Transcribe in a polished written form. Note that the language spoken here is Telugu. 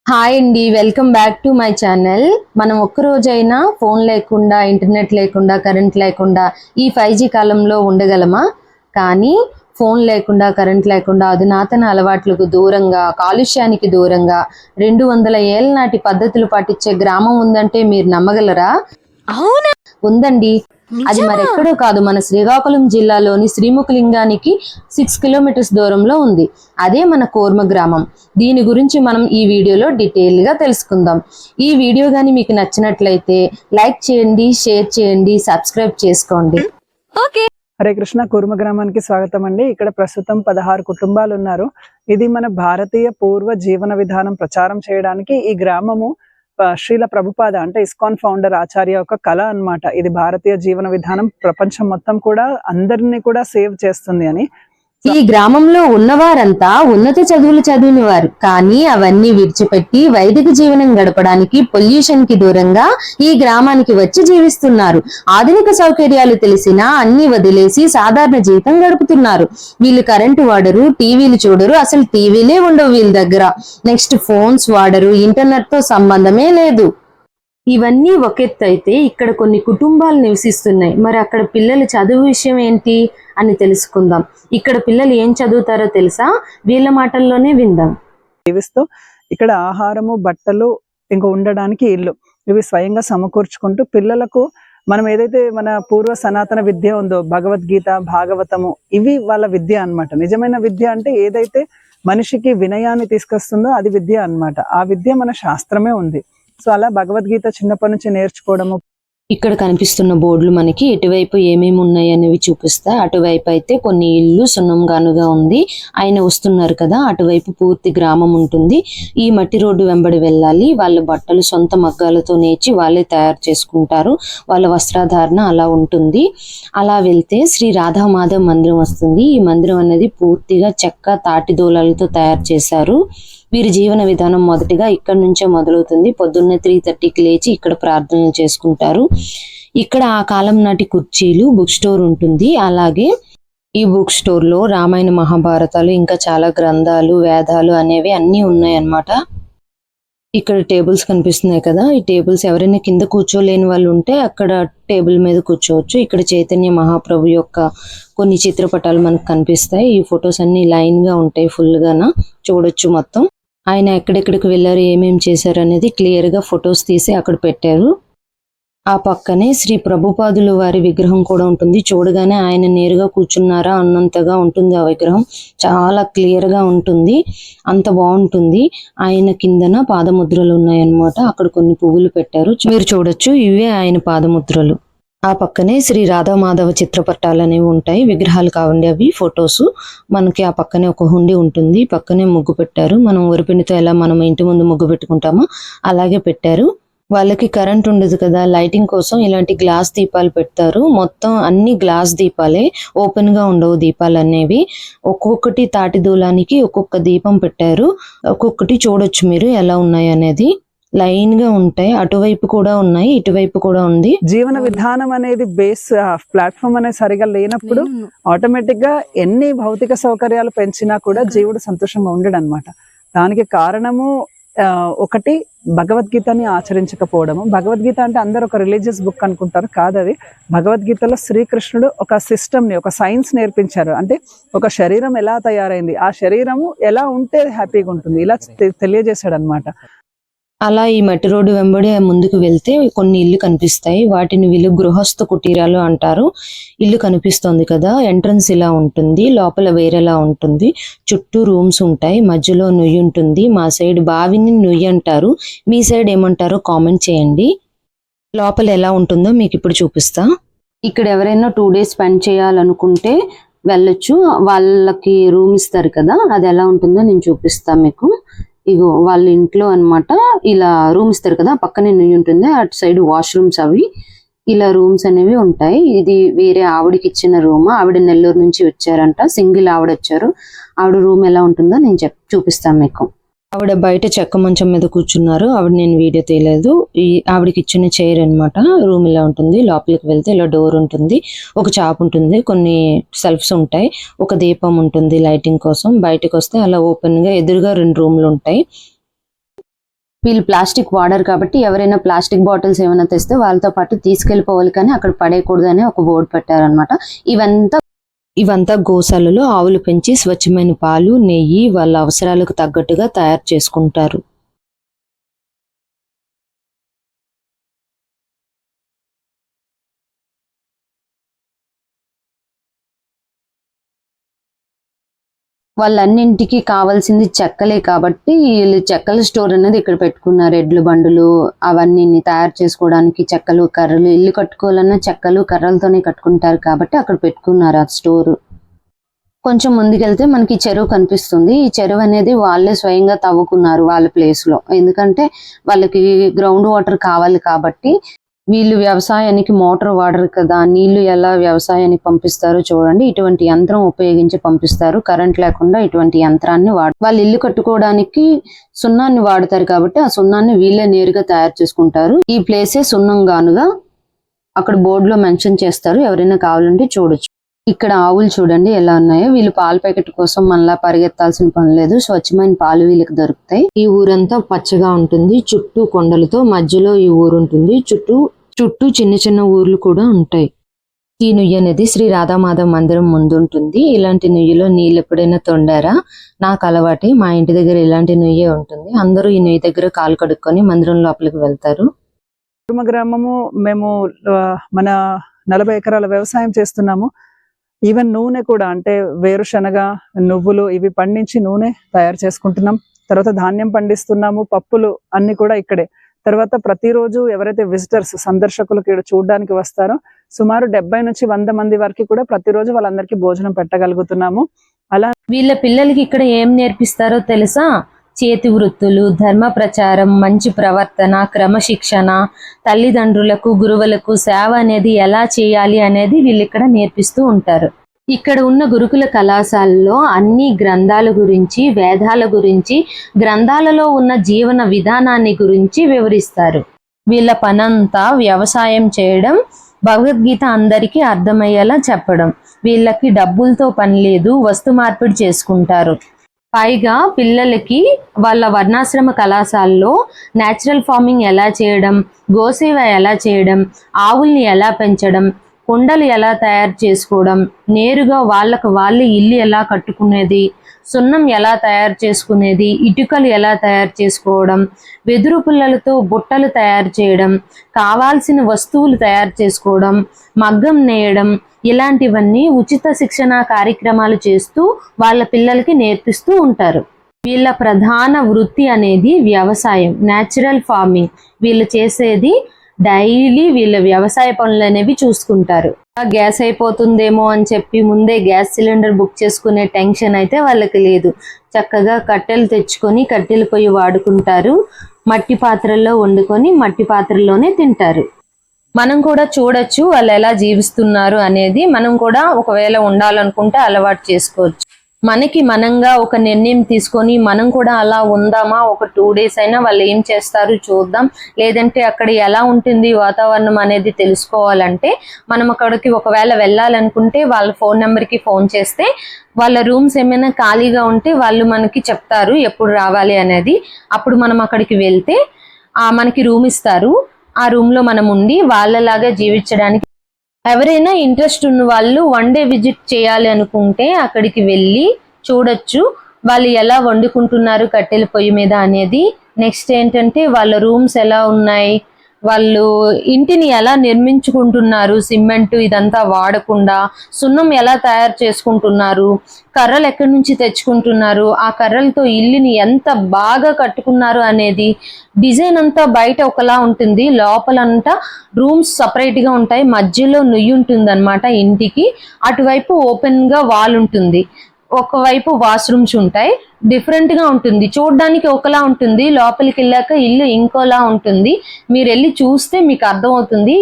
హాయ్ అండి, welcome back to my channel. మనం ఒక్క రోజైనా ఫోన్ లేకుండా, ఇంటర్నెట్ లేకుండా, కరెంట్ లేకుండా ఈ 5G కాలంలో ఉండగలమా? కానీ ఫోన్ లేకుండా, కరెంట్ లేకుండా, అధునాతన అలవాట్లకు దూరంగా, కాలుష్యానికి దూరంగా 200 ఏళ్ల నాటి పద్ధతులు పాటించే గ్రామం ఉందంటే మీరు నమ్మగలరా? అవునా? ఉందండి. అది మరెక్కడో కాదు, మన శ్రీకాకుళం జిల్లాలోని శ్రీముఖలింగానికి 6 కిలోమీటర్స్ దూరంలో ఉంది. అదే మన కోర్మ గ్రామం. దీని గురించి మనం ఈ వీడియోలో డీటెయిల్ గా తెలుసుకుందాం. ఈ వీడియో గాని మీకు నచ్చినట్లయితే లైక్ చేయండి, షేర్ చేయండి, సబ్స్క్రైబ్ చేసుకోండి. ఓకే. హరే కృష్ణ. కూర్మ గ్రామానికి స్వాగతం అండి. ఇక్కడ ప్రస్తుతం 16 కుటుంబాలు ఉన్నారు. ఇది మన భారతీయ పూర్వ జీవన విధానం ప్రచారం చేయడానికి ఈ గ్రామము శ్రీల ప్రభుపాద అంటే ఇస్కాన్ ఫౌండర్ ఆచార్య యొక్క కళ అన్నమాట. ఇది భారతీయ జీవన విధానం ప్రపంచం మొత్తం కూడా అందరినీ కూడా సేవ్ చేస్తుంది అని. ఈ గ్రామంలో ఉన్నవారంతా ఉన్నత చదువులు చదివిన వారు, కానీ అవన్నీ విడిచిపెట్టి వైదిక జీవనం గడపడానికి పొల్యూషన్ కి దూరంగా ఈ గ్రామానికి వచ్చి జీవిస్తున్నారు. ఆధునిక సౌకర్యాలు తెలిసినా అన్ని వదిలేసి సాధారణ జీవితం గడుపుతున్నారు. వీళ్ళు కరెంటు వాడరు, టీవీలు చూడరు, అసలు టీవీలే ఉండవు వీళ్ళ దగ్గర. నెక్స్ట్ ఫోన్స్ వాడరు, ఇంటర్నెట్ తో సంబంధమే లేదు. ఇవన్నీ ఒకెత్తు అయితే ఇక్కడ కొన్ని కుటుంబాలు నివసిస్తున్నాయి. మరి అక్కడ పిల్లల చదువు విషయం ఏంటి అని తెలుసుకుందాం. ఇక్కడ పిల్లలు ఏం చదువుతారో తెలుసా? వీళ్ళ మాటల్లోనే విందాం. జీవిస్తూ ఇక్కడ ఆహారము, బట్టలు, ఇంకా ఉండడానికి ఇల్లు, ఇవి స్వయంగా సమకూర్చుకుంటూ పిల్లలకు మనం ఏదైతే మన పూర్వ సనాతన విద్య ఉందో, భగవద్గీత, భాగవతము, ఇవి వాళ్ళ విద్య అన్నమాట. నిజమైన విద్య అంటే ఏదైతే మనిషికి వినయాన్ని తీసుకొస్తుందో అది విద్య అన్నమాట. ఆ విద్య మన శాస్త్రమే ఉంది. సో అలా భగవద్గీత చిన్నప్పటి నుంచి నేర్చుకోవడము. ఇక్కడ కనిపిస్తున్న బోర్డులు మనకి ఇటువైపు ఏమేమి ఉన్నాయి అనేవి చూపిస్తా. అటువైపు అయితే కొన్ని ఇల్లు సున్నంగానుగా ఉంది. ఆయన వస్తున్నారు కదా, అటువైపు పూర్తి గ్రామం ఉంటుంది. ఈ మట్టి రోడ్డు వెంబడి వెళ్ళాలి. వాళ్ళ బట్టలు సొంత మగ్గాలతో నేర్చి వాళ్ళే తయారు చేసుకుంటారు. వాళ్ళ వస్త్రధారణ అలా ఉంటుంది. అలా వెళ్తే శ్రీ రాధామాధవ్ మందిరం వస్తుంది. ఈ మందిరం అనేది పూర్తిగా చెక్క, తాటి దూలాలతో తయారు చేశారు. వీరి జీవన విధానం మొదటిగా ఇక్కడ నుంచే మొదలవుతుంది. పొద్దున్నే 3:30కి లేచి ఇక్కడ ప్రార్థనలు చేసుకుంటారు. ఇక్కడ ఆ కాలం నాటి కుర్చీలు, బుక్ స్టోర్ ఉంటుంది. అలాగే ఈ బుక్ స్టోర్ లో రామాయణ, మహాభారతాలు, ఇంకా చాలా గ్రంథాలు, వేదాలు అనేవి అన్ని ఉన్నాయి అన్నమాట. ఇక్కడ టేబుల్స్ కనిపిస్తున్నాయి కదా, ఈ టేబుల్స్ ఎవరైనా కింద కూర్చోలేని వాళ్ళు ఉంటే అక్కడ టేబుల్ మీద కూర్చోవచ్చు. ఇక్కడ చైతన్య మహాప్రభు యొక్క కొన్ని చిత్రపటాలు మనకు కనిపిస్తాయి. ఈ ఫొటోస్ అన్ని లైన్ గా ఉంటాయి, ఫుల్ గాన చూడొచ్చు. మొత్తం ఆయన ఎక్కడెక్కడికి వెళ్ళారు, ఏమేం చేశారు అనేది క్లియర్ గా ఫొటోస్ తీసి అక్కడ పెట్టారు. ఆ పక్కనే శ్రీ ప్రభుపాదుల వారి విగ్రహం కూడా ఉంటుంది. చూడగానే ఆయన నేరుగా కూర్చున్నారా అన్నంతగా ఉంటుంది. ఆ విగ్రహం చాలా క్లియర్ గా ఉంటుంది, అంత బాగుంటుంది. ఆయన కిందన పాదముద్రలు ఉన్నాయన్నమాట. అక్కడ కొన్ని పువ్వులు పెట్టారు, మీరు చూడొచ్చు. ఇవే ఆయన పాదముద్రలు. ఆ పక్కనే శ్రీ రాధామాధవ చిత్రపటాలు అనేవి ఉంటాయి, విగ్రహాలు కావండి అవి, ఫొటోస్. మనకి ఆ పక్కనే ఒక హుండీ ఉంటుంది, పక్కనే ముగ్గు పెట్టారు. మనం వరిపిండితో ఎలా మనం ఇంటి ముందు ముగ్గు పెట్టుకుంటామో అలాగే పెట్టారు. వాళ్ళకి కరెంట్ ఉండదు కదా, లైటింగ్ కోసం ఇలాంటి గ్లాస్ దీపాలు పెడతారు. మొత్తం అన్ని గ్లాస్ దీపాలే, ఓపెన్ గా ఉండవు దీపాలు అనేవి. ఒక్కొక్కటి తాటి దూలానికి ఒక్కొక్క దీపం పెట్టారు. ఒక్కొక్కటి చూడొచ్చు మీరు ఎలా ఉన్నాయి అనేది. లైన్ గా ఉంటాయి, అటువైపు కూడా ఉన్నాయి, ఇటువైపు కూడా ఉంది. జీవన విధానం అనేది బేస్ ప్లాట్ఫామ్ అనేది సరిగా లేనప్పుడు ఆటోమేటిక్ గా ఎన్ని భౌతిక సౌకర్యాలు పెంచినా కూడా జీవుడు సంతోషంగా ఉండడు అనమాట. దానికి కారణము ఒకటి భగవద్గీతని ఆచరించకపోవడము. భగవద్గీత అంటే అందరు ఒక రిలీజియస్ బుక్ అనుకుంటారు, కాదు. అది భగవద్గీతలో శ్రీకృష్ణుడు ఒక సిస్టమ్ ని, ఒక సైన్స్ నేర్పించారు. అంటే ఒక శరీరం ఎలా తయారైంది, ఆ శరీరము ఎలా ఉంటే హ్యాపీగా ఉంటుంది, ఇలా తెలియజేశాడు అనమాట. అలా ఈ మట్టి రోడ్డు వెంబడి ముందుకు వెళ్తే కొన్ని ఇల్లు కనిపిస్తాయి. వాటిని వీళ్ళు గృహస్థ కుటీరాలు అంటారు. ఇల్లు కనిపిస్తుంది కదా, ఎంట్రన్స్ ఇలా ఉంటుంది, లోపల వేరేలా ఉంటుంది. చుట్టూ రూమ్స్ ఉంటాయి, మధ్యలో నుయ్యి ఉంటుంది. మా సైడ్ బావిని నుయ్యి అంటారు, మీ సైడ్ ఏమంటారో కామెంట్ చేయండి. లోపల ఎలా ఉంటుందో మీకు ఇప్పుడు చూపిస్తా. ఇక్కడ ఎవరైనా 2 days స్పెండ్ చేయాలనుకుంటే వెళ్ళొచ్చు. వాళ్ళకి రూమ్ ఇస్తారు కదా, అది ఎలా ఉంటుందో నేను చూపిస్తా మీకు. ఇగో వాళ్ళ ఇంట్లో అన్నమాట, ఇలా రూమ్ ఇస్తారు కదా, పక్కనే నుయ్యి ఉంటుంది, అటు సైడ్ వాష్రూమ్స్ అవి, ఇలా రూమ్స్ అనేవి ఉంటాయి. ఇది వేరే ఆవిడకి ఇచ్చిన రూమ్. ఆవిడ నెల్లూరు నుంచి వచ్చారంట, సింగిల్ ఆవిడ వచ్చారు. ఆవిడ రూమ్ ఎలా ఉంటుందో నేను చూపిస్తాను మీకు. ఆవిడ బయట చెక్క మంచం మీద కూర్చున్నారు. ఆవిడ నేను వీడియో తీయలేదు. ఈ ఆవిడకి ఇచ్చిన చైర్ అన్నమాట. రూమ్ ఇలా ఉంటుంది. లోపలికి వెళ్తే ఇలా డోర్ ఉంటుంది, ఒక చాప్ ఉంటుంది, కొన్ని సెల్ఫ్స్ ఉంటాయి, ఒక దీపం ఉంటుంది లైటింగ్ కోసం. బయటకు వస్తే అలా ఓపెన్ గా ఎదురుగా 2 రూమ్లు ఉంటాయి. వీళ్ళు ప్లాస్టిక్ వాడరు కాబట్టి ఎవరైనా ప్లాస్టిక్ బాటిల్స్ ఏమైనా తెస్తే వాళ్ళతో పాటు తీసుకెళ్లిపోవాలి, కానీ అక్కడ పడేయకూడదని ఒక బోర్డు పెట్టారనమాట. ఇవంతా గోశాలలో ఆవులు పెంచి స్వచ్ఛమైన పాలు, నెయ్యి వాళ్ళ అవసరాలకు తగ్గట్టుగా తయారు చేసుకుంటారు. వాళ్ళన్నింటికి కావాల్సింది చెక్కలే కాబట్టి వీళ్ళు చెక్కల స్టోర్ అనేది ఇక్కడ పెట్టుకున్నారు. ఎడ్ల బండులు అవన్నీ తయారు చేసుకోవడానికి చెక్కలు, కర్రలు, ఇల్లు కట్టుకోవాలన్నా చెక్కలు కర్రలతోనే కట్టుకుంటారు కాబట్టి అక్కడ పెట్టుకున్నారు ఆ స్టోర్. కొంచెం ముందుకెళ్తే మనకి చెరువు కనిపిస్తుంది. ఈ చెరువు అనేది వాళ్ళే స్వయంగా తవ్వుకున్నారు వాళ్ళ ప్లేస్ లో, ఎందుకంటే వాళ్ళకి గ్రౌండ్ వాటర్ కావాలి కాబట్టి. వీళ్ళు వ్యవసాయానికి మోటార్ వాడరు కదా, నీళ్లు ఎలా వ్యవసాయానికి పంపిస్తారో చూడండి. ఇటువంటి యంత్రం ఉపయోగించి పంపిస్తారు. కరెంట్ లేకుండా ఇటువంటి యంత్రాన్ని వాళ్ళు ఇల్లు కట్టుకోవడానికి సున్నాన్ని వాడతారు కాబట్టి ఆ సున్నాన్ని వీళ్ళే నేరుగా తయారు చేసుకుంటారు. ఈ ప్లేసే సున్నం గానుగా అక్కడ బోర్డులో మెన్షన్ చేస్తారు, ఎవరైనా కావాలంటే చూడొచ్చు. ఇక్కడ ఆవులు చూడండి ఎలా ఉన్నాయో. వీళ్ళు పాల ప్యాకెట్ కోసం మనలా పరిగెత్తాల్సిన పని లేదు, స్వచ్ఛమైన పాలు వీళ్ళకి దొరుకుతాయి. ఈ ఊరంతా పచ్చగా ఉంటుంది, చుట్టూ కొండలతో మధ్యలో ఈ ఊరు ఉంటుంది. చుట్టూ చిన్న చిన్న ఊర్లు కూడా ఉంటాయి. ఈ నుయ్యి అనేది శ్రీ రాధామాధవ మందిరం ముందు ఉంటుంది. ఇలాంటి నుయ్యిలో నీళ్ళు ఎప్పుడైనా తొండారా? నాకు అలవాటే, మా ఇంటి దగ్గర ఇలాంటి నుయ్యే ఉంటుంది. అందరూ ఈ నుయ్యి దగ్గర కాలు కడుక్కొని మందిరం లోపలికి వెళ్తారు. కుటుంబ గ్రామము, మేము మన 40 ఎకరాల వ్యవసాయం చేస్తున్నాము. ఈవెన్ నూనె కూడా, అంటే వేరుశనగ, నువ్వులు ఇవి పండించి నూనె తయారు చేసుకుంటున్నాం. తర్వాత ధాన్యం పండిస్తున్నాము, పప్పులు అన్ని కూడా ఇక్కడే. తర్వాత ప్రతిరోజు ఎవరైతే విజిటర్స్, సందర్శకులు ఇక్కడ చూడడానికి వస్తారో సుమారు 70 నుంచి 100 మంది వరకు కూడా ప్రతిరోజు వాళ్ళందరికీ భోజనం పెట్టగలుగుతున్నాము. అలా వీళ్ళ పిల్లలకి ఇక్కడ ఏం నేర్పిస్తారో తెలుసా? చేతి వృత్తులు, ధర్మ ప్రచారం, మంచి ప్రవర్తన, క్రమశిక్షణ, తల్లిదండ్రులకు, గురువులకు సేవ అనేది ఎలా చేయాలి అనేది వీళ్ళు ఇక్కడ నేర్పిస్తూ ఉంటారు. ఇక్కడ ఉన్న గురుకుల కళాశాలలో అన్ని గ్రంథాల గురించి, వేదాల గురించి, గ్రంథాలలో ఉన్న జీవన విధానాన్ని గురించి వివరిస్తారు. వీళ్ళ పనంతా వ్యవసాయం చేయడం, భగవద్గీత అందరికీ అర్థమయ్యేలా చెప్పడం. వీళ్ళకి డబ్బులతో పని లేదు, వస్తు మార్పిడి చేసుకుంటారు. పైగా పిల్లలకి వాళ్ళ వర్ణాశ్రమ కళాశాలలో న్యాచురల్ ఫార్మింగ్ ఎలా చేయడం, గోసేవ ఎలా చేయడం, ఆవుల్ని ఎలా పెంచడం, కుండలు ఎలా తయారు చేసుకోవడం, నేరుగా వాళ్ళకు వాళ్ళే ఇల్లు ఎలా కట్టుకునేది, సున్నం ఎలా తయారు చేసుకునేది, ఇటుకలు ఎలా తయారు చేసుకోవడం, వెదురు పుల్లలతో బుట్టలు తయారు చేయడం, కావాల్సిన వస్తువులు తయారు చేసుకోవడం, మగ్గం నేయడం, ఇలాంటివన్నీ ఉచిత శిక్షణ కార్యక్రమాలు చేస్తూ వాళ్ళ పిల్లలకి నేర్పిస్తూ ఉంటారు. వీళ్ళ ప్రధాన వృత్తి అనేది వ్యవసాయం, న్యాచురల్ ఫార్మింగ్. వీళ్ళు చేసేది డైలీ వీళ్ళ వ్యవసాయ పనులు అనేవి చూసుకుంటారు. గ్యాస్ అయిపోతుందేమో అని చెప్పి ముందే గ్యాస్ సిలిండర్ బుక్ చేసుకునే టెన్షన్ అయితే వాళ్ళకి లేదు. చక్కగా కట్టెలు తెచ్చుకొని కట్టెల పొయ్యి వాడుకుంటారు. మట్టి పాత్రల్లో వండుకొని మట్టి పాత్రల్లోనే తింటారు. మనం కూడా చూడొచ్చు వాళ్ళు ఎలా జీవిస్తున్నారు అనేది. మనం కూడా ఒకవేళ ఉండాలనుకుంటే అలవాటు చేసుకోవచ్చు. మనకి మనంగా ఒక నిర్ణయం తీసుకొని మనం కూడా అలా ఉందామా, ఒక 2 days అయినా వాళ్ళు ఏం చేస్తారు చూద్దాం, లేదంటే అక్కడ ఎలా ఉంటుంది వాతావరణం అనేది తెలుసుకోవాలంటే మనం అక్కడికి ఒకవేళ వెళ్ళాలనుకుంటే వాళ్ళ ఫోన్ నెంబర్కి ఫోన్ చేస్తే వాళ్ళ రూమ్స్ ఏమైనా ఖాళీగా ఉంటే వాళ్ళు మనకి చెప్తారు ఎప్పుడు రావాలి అనేది. అప్పుడు మనం అక్కడికి వెళ్తే మనకి రూమ్ ఇస్తారు. ఆ రూమ్లో మనం ఉండి వాళ్ళలాగా జీవించడానికి. ఎవరైనా ఇంట్రెస్ట్ ఉన్న వాళ్ళు 1 day విజిట్ చేయాలి అనుకుంటే అక్కడికి వెళ్ళి చూడొచ్చు వాళ్ళు ఎలా వండుకుంటున్నారు కట్టెల పొయ్యి మీద అనేది. నెక్స్ట్ ఏంటంటే వాళ్ళ రూమ్స్ ఎలా ఉన్నాయి, వాళ్ళు ఇంటిని ఎలా నిర్మించుకుంటున్నారు, సిమెంట్ ఇదంతా వాడకుండా సున్నం ఎలా తయారు చేసుకుంటున్నారు, కర్రలు ఎక్కడి నుంచి తెచ్చుకుంటున్నారు, ఆ కర్రలతో ఇల్లుని ఎంత బాగా కట్టుకున్నారు అనేది. డిజైన్ అంతా బయట ఒకలా ఉంటుంది, లోపలంతా రూమ్స్ సపరేట్గా ఉంటాయి. మధ్యలో నుయ్యి ఉంటుంది అనమాట ఇంటికి. అటువైపు ఓపెన్గా వాల్ ఉంటుంది, ఒకవైపు వాష్రూమ్స్ ఉంటాయి. డిఫరెంట్ గా ఉంటుంది, చూడడానికి ఒకలా ఉంటుంది, లోపలికి వెళ్ళాక ఇల్లు ఇంకోలా ఉంటుంది. మీరు వెళ్ళి చూస్తే మీకు అర్థమవుతుంది